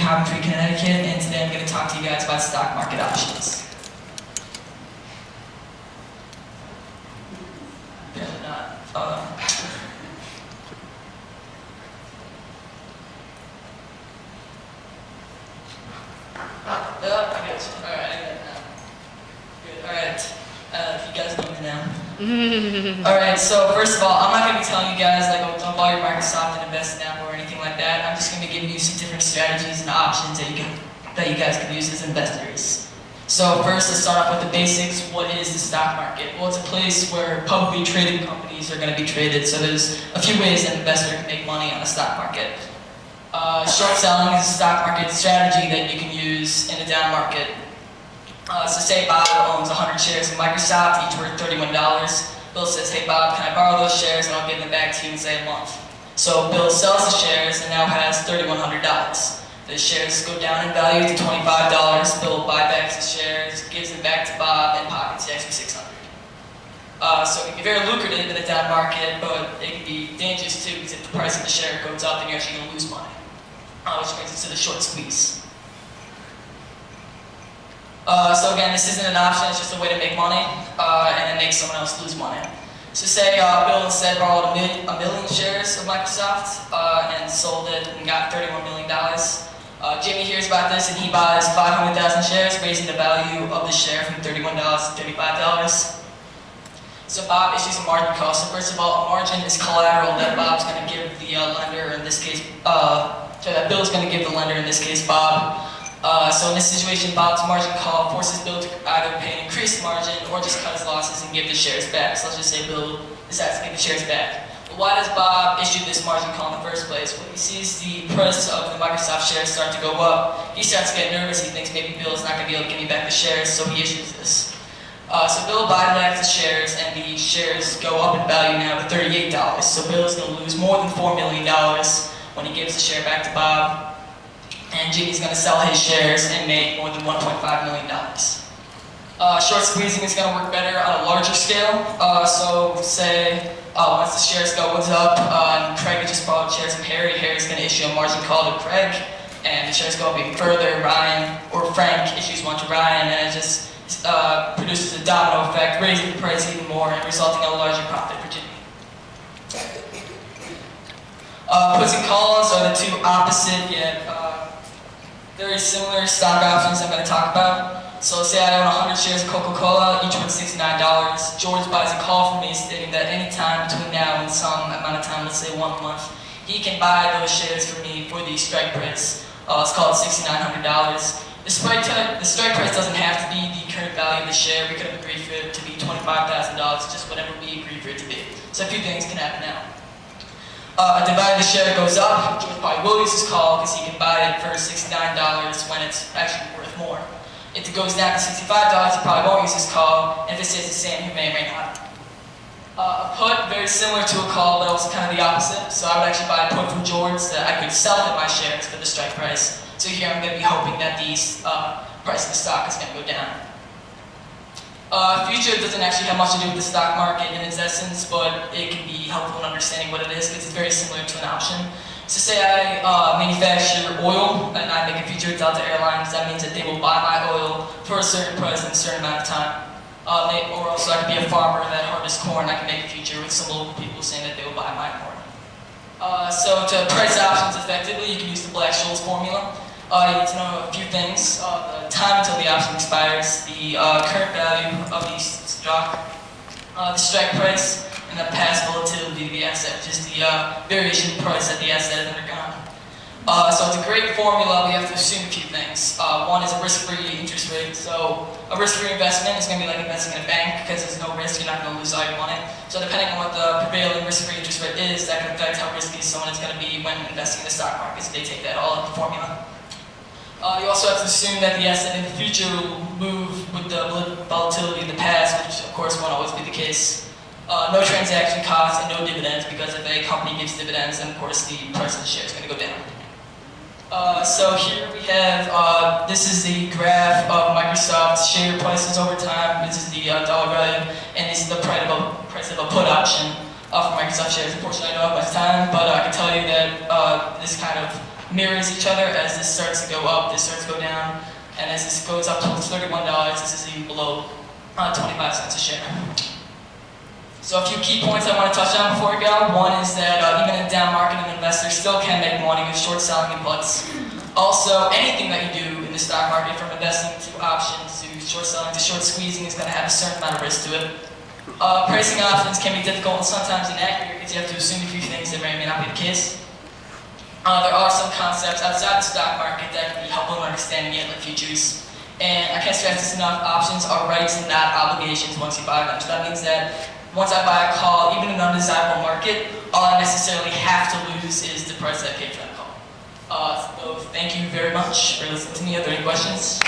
Covent Free, Connecticut, and today I'm going to talk to you guys about stock market options. I got you. Alright, I got it now. Good, alright. You guys know me now. Alright, so first of all, I'm not going to be telling you guys, like, oh, don't buy your Microsoft and invest in Apple or anything like that. I'm just going to be giving you some different strategies and options that you guys can use as investors. So first, let's start off with the basics. What is the stock market? Well, it's a place where publicly traded companies are going to be traded. So there's a few ways an investor can make money on the stock market. Short selling is a stock market strategy that you can use in a down market. So say Bob owns 100 shares in Microsoft, each worth $31. Bill says, hey Bob, can I borrow those shares and I'll give them back to you in, say, a month. So Bill sells the shares and now has $3,100. The shares go down in value to $25. Bill buys back the shares, gives them back to Bob, and pockets the extra $600. So it can be very lucrative in a down market, but it can be dangerous too, because if the price of the share goes up, then you're actually going to lose money. Which brings us to the short squeeze. So again, this isn't an option, it's just a way to make money, and then make someone else lose money. So say Bill instead borrowed a million shares of Microsoft, and sold it and got $31 million. Jimmy hears about this and he buys 500,000 shares, raising the value of the share from $31 to $35. So Bob issues a margin call. So first of all, a margin is collateral that Bob's going to give the lender, in this case, that Bill's going to give the lender, in this case, Bob. So in this situation, Bob's margin call forces Bill to either pay an increased margin or just cut his losses and give the shares back. So let's just say Bill decides to give the shares back. But why does Bob issue this margin call in the first place? When he sees the price of the Microsoft shares start to go up, he starts to get nervous. He thinks maybe Bill's not going to be able to give me back the shares, so he issues this. So Bill buys back the shares, and the shares go up in value now to $38. So Bill's going to lose more than $4 million when he gives the share back to Bob. And Jimmy's going to sell his shares and make more than $1.5 million. Short squeezing is going to work better on a larger scale. So say once the shares goes up, and Craig just borrowed shares from Harry, Harry's going to issue a margin call to Craig, and the shares go up even further. Ryan or Frank issues one to Ryan, and it just produces a domino effect, raising the price even more and resulting in a larger profit for Jimmy. Puts and calls are the two opposite yet very similar stock options I'm going to talk about. So say I own 100 shares of Coca-Cola, each worth $69. George buys a call from me stating that any time between now and some amount of time, let's say 1 month, he can buy those shares from me for the strike price. It's called $6,900. The strike price doesn't have to be the current value of the share. We could have agreed for it to be $25,000, just whatever we agreed for it to be. So a few things can happen now. Divided the share goes up, George probably will use his call because he can buy it for $69 when it's actually worth more. If it goes down to $65, he probably won't use his call, and if it stays the same, he may or may not. A put, very similar to a call, but also kind of the opposite. So I would actually buy a put from George that I could sell him my shares for the strike price. So here I'm going to be hoping that the price of the stock is going to go down. Future doesn't actually have much to do with the stock market in its essence, but it can be helpful in understanding what it is because it's very similar to an option. So say I manufacture oil and I make a future with Delta Airlines. That means that they will buy my oil for a certain price in a certain amount of time. Or also I could be a farmer that harvests corn. I can make a future with some local people saying that they will buy my corn. So to price options effectively, you can use the Black-Scholes formula. You need to know a few things. The time until the option expires, the current value of the stock, the strike price, and the past volatility of the asset, which is the variation price that the asset has undergone. So it's a great formula. We have to assume a few things. One is a risk-free interest rate. So a risk-free investment is going to be like investing in a bank because there's no risk, you're not going to lose all your money. So depending on what the prevailing risk-free interest rate is, that can affect how risky someone is going to be when investing in the stock market. So they take that all in the formula. You also have to assume that the asset in the future will move with the volatility of the past, which of course won't always be the case. No transaction costs and no dividends, because if a company gives dividends, then of course the price of the share is going to go down. So here we have, this is the graph of Microsoft's share prices over time. This is the dollar value, and this is the price of a put option for Microsoft shares. Unfortunately, I don't have much time, but I can tell you that this kind of mirrors each other. As this starts to go up, this starts to go down, and as this goes up towards $31, this is even below 25 cents a share. So a few key points I want to touch on before we go. One is that even in a down market, an investor still can make money with short selling and puts. Also, anything that you do in the stock market, from investing to options to short selling to short squeezing, is going to have a certain amount of risk to it. Pricing options can be difficult and sometimes inaccurate because you have to assume a few things that may or may not be the case. There are some concepts outside the stock market that can be helpful in understanding it, like futures. And I can't stress this enough, options are rights and not obligations once you buy them. So that means that once I buy a call, even in an undesirable market, all I necessarily have to lose is the price I paid for that call. So thank you very much for listening to me. Are there any questions?